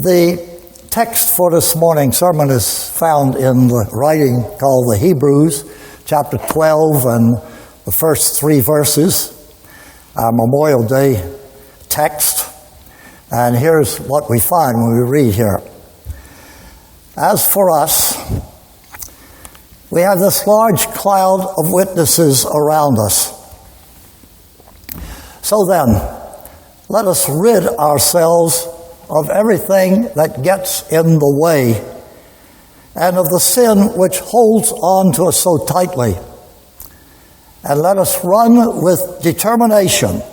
The text for this morning's sermon is found in the writing called the Hebrews, chapter 12, and the first 3 verses, our Memorial Day text. And here's what we find when we read here. As for us, we have this large cloud of witnesses around us. So then, let us rid ourselves of everything that gets in the way and of the sin which holds on to us so tightly. And let us run with determination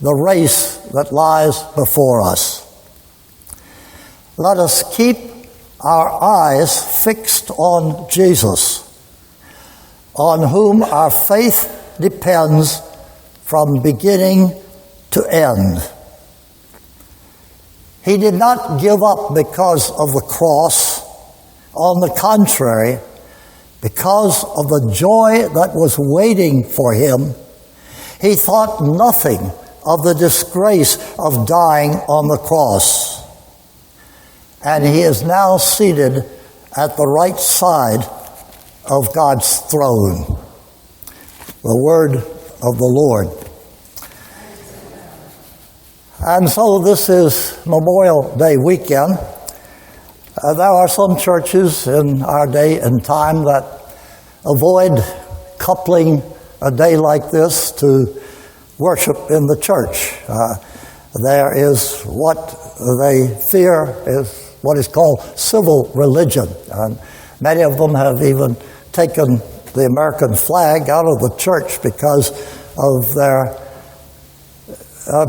the race that lies before us. Let us keep our eyes fixed on Jesus, on whom our faith depends from beginning to end. He did not give up because of the cross. On the contrary, because of the joy that was waiting for him, he thought nothing of the disgrace of dying on the cross. And he is now seated at the right side of God's throne. The word of the Lord. And so this is Memorial Day weekend. There are some churches in our day and time that avoid coupling a day like this to worship in the church. There is what they fear is what is called civil religion. And many of them have even taken the American flag out of the church because of their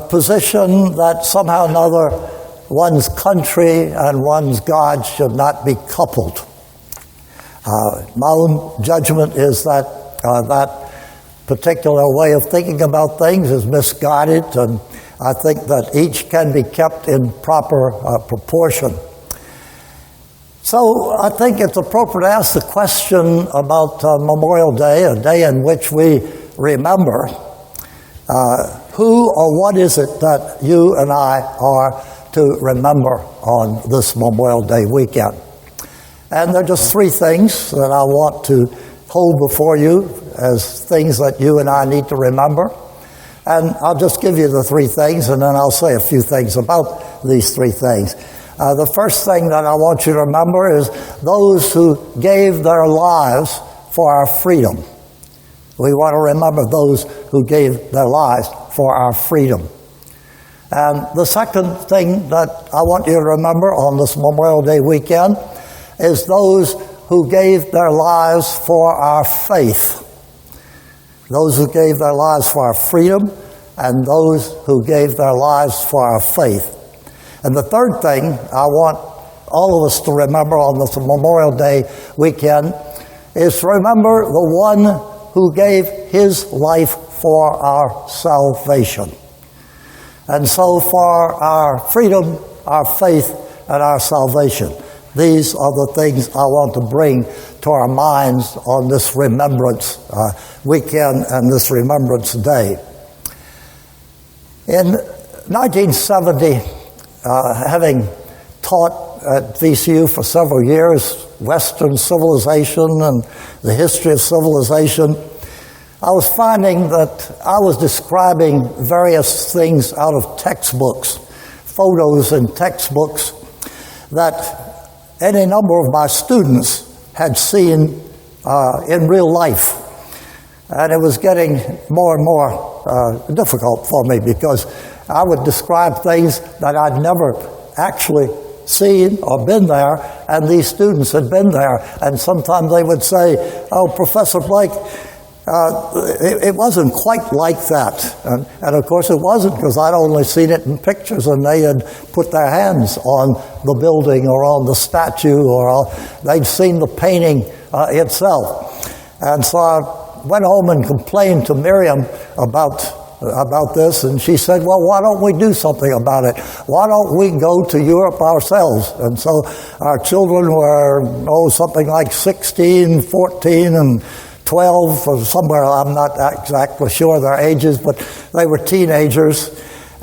position that somehow or another one's country and one's God should not be coupled. My own judgment is that that particular way of thinking about things is misguided, and I think that each can be kept in proper proportion. So I think it's appropriate to ask the question about Memorial Day, a day in which we remember who or what is it that you and I are to remember on this Memorial Day weekend. And there are just 3 things that I want to hold before you as things that you and I need to remember. And I'll just give you the 3 things, and then I'll say a few things about these 3 things. The first thing that I want you to remember is those who gave their lives for our freedom. We want to remember those who gave their lives for our freedom. And the second thing that I want you to remember on this Memorial Day weekend is those who gave their lives for our faith. Those who gave their lives for our freedom and those who gave their lives for our faith. And the third thing I want all of us to remember on this Memorial Day weekend is to remember the one who gave his life for our salvation. And so for our freedom, our faith, and our salvation, these are the things I want to bring to our minds on this remembrance weekend and this remembrance day. In 1970, having taught at VCU for several years, Western civilization and the history of civilization, I was finding that I was describing various things out of textbooks, photos in textbooks that any number of my students had seen in real life. And it was getting more and more difficult for me because I would describe things that I'd never actually seen or been there, and these students had been there. And sometimes they would say, "Oh, Professor Blake, it wasn't quite like that." And of course it wasn't, because I'd only seen it in pictures, and they had put their hands on the building or on the statue, or they'd seen the painting itself. And so I went home and complained to Miriam about this, and she said, "Well, why don't we do something about it? Why don't we go to Europe ourselves?" And so our children were, something like 16, 14, and 12, or somewhere, I'm not exactly sure their ages, but they were teenagers.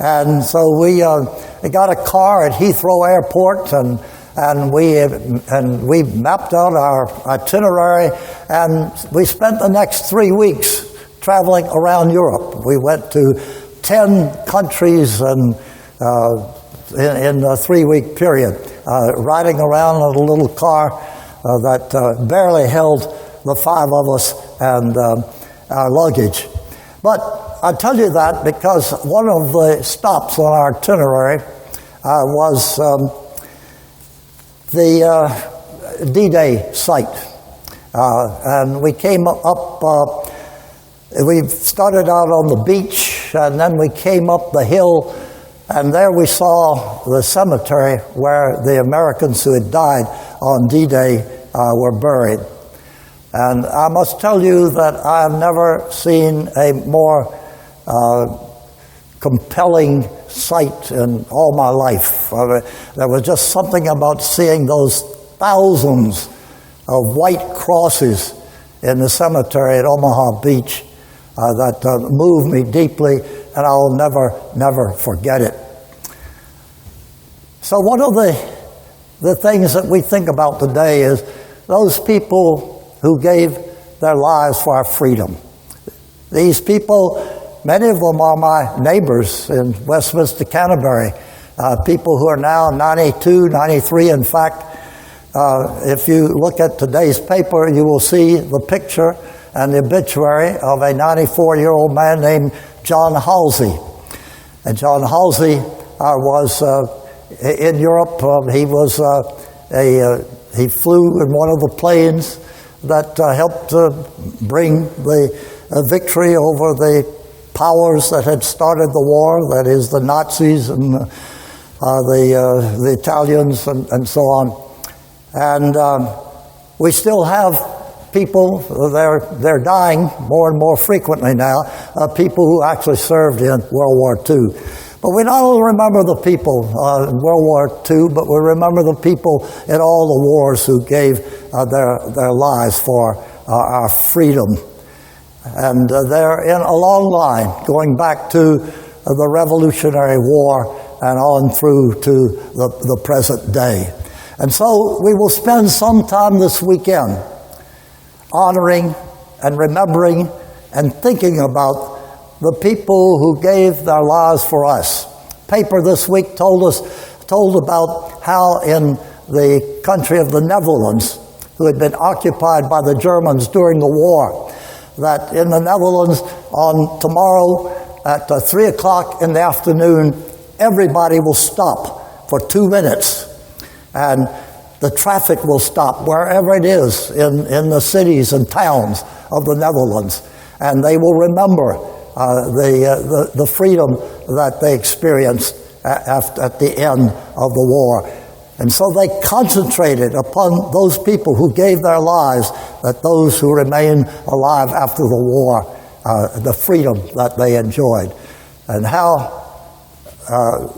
And so we got a car at Heathrow Airport, and we mapped out our itinerary, and we spent the next 3 weeks traveling around Europe. We went to 10 countries and in a 3-week period, riding around in a little car that barely held the 5 of us and our luggage. But I tell you that because one of the stops on our itinerary was the D-Day site. And we came up, we started out on the beach, and then we came up the hill, and there we saw the cemetery where the Americans who had died on D-Day were buried. And I must tell you that I have never seen a more compelling sight in all my life. There was just something about seeing those thousands of white crosses in the cemetery at Omaha Beach that moved me deeply, and I'll never forget it. So one of the things that we think about today is those people who gave their lives for our freedom. These people, many of them are my neighbors in Westminster, Canterbury, people who are now 92, 93. In fact, if you look at today's paper, you will see the picture and the obituary of a 94-year-old man named John Halsey. And John Halsey was in Europe. He flew in one of the planes that helped bring the victory over the powers that had started the war, that is the Nazis and the Italians and so on. And we still have people, they're dying more and more frequently now, people who actually served in World War II. But we not only remember the people in World War II, but we remember the people in all the wars who gave their lives for our freedom. And they're in a long line, going back to the Revolutionary War and on through to the present day. And so we will spend some time this weekend honoring and remembering and thinking about the people who gave their lives for us. Paper this week told about how in the country of the Netherlands, who had been occupied by the Germans during the war, that in the Netherlands on tomorrow at 3 o'clock in the afternoon, everybody will stop for 2 minutes, and the traffic will stop wherever it is in the cities and towns of the Netherlands, and they will remember the freedom that they experienced at the end of the war. And so they concentrated upon those people who gave their lives, that those who remain alive after the war, the freedom that they enjoyed. And how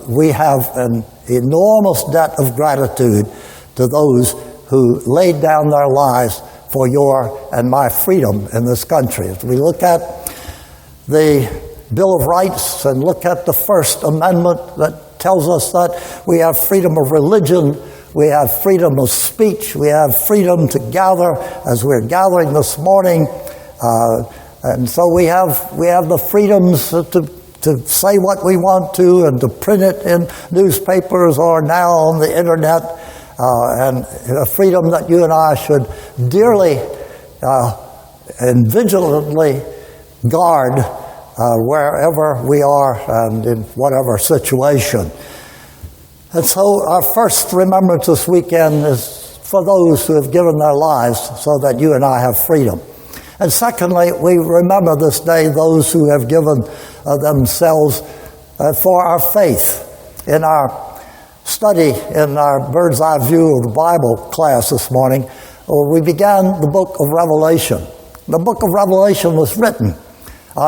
we have an enormous debt of gratitude to those who laid down their lives for your and my freedom in this country. As we look at the Bill of Rights and look at the First Amendment that tells us that we have freedom of religion, we have freedom of speech, we have freedom to gather as we're gathering this morning, and so we have the freedoms to say what we want to and to print it in newspapers or now on the internet, and a freedom that you and I should dearly and vigilantly guard wherever we are and in whatever situation. And so our first remembrance this weekend is for those who have given their lives so that you and I have freedom. And secondly, we remember this day those who have given themselves for our faith. In our study, in our bird's eye view of the Bible class this morning, we began the book of Revelation. The book of Revelation was written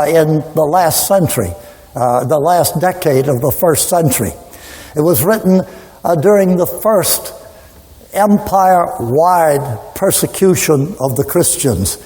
in the last century, the last decade of the first century. It was written during the first empire-wide persecution of the Christians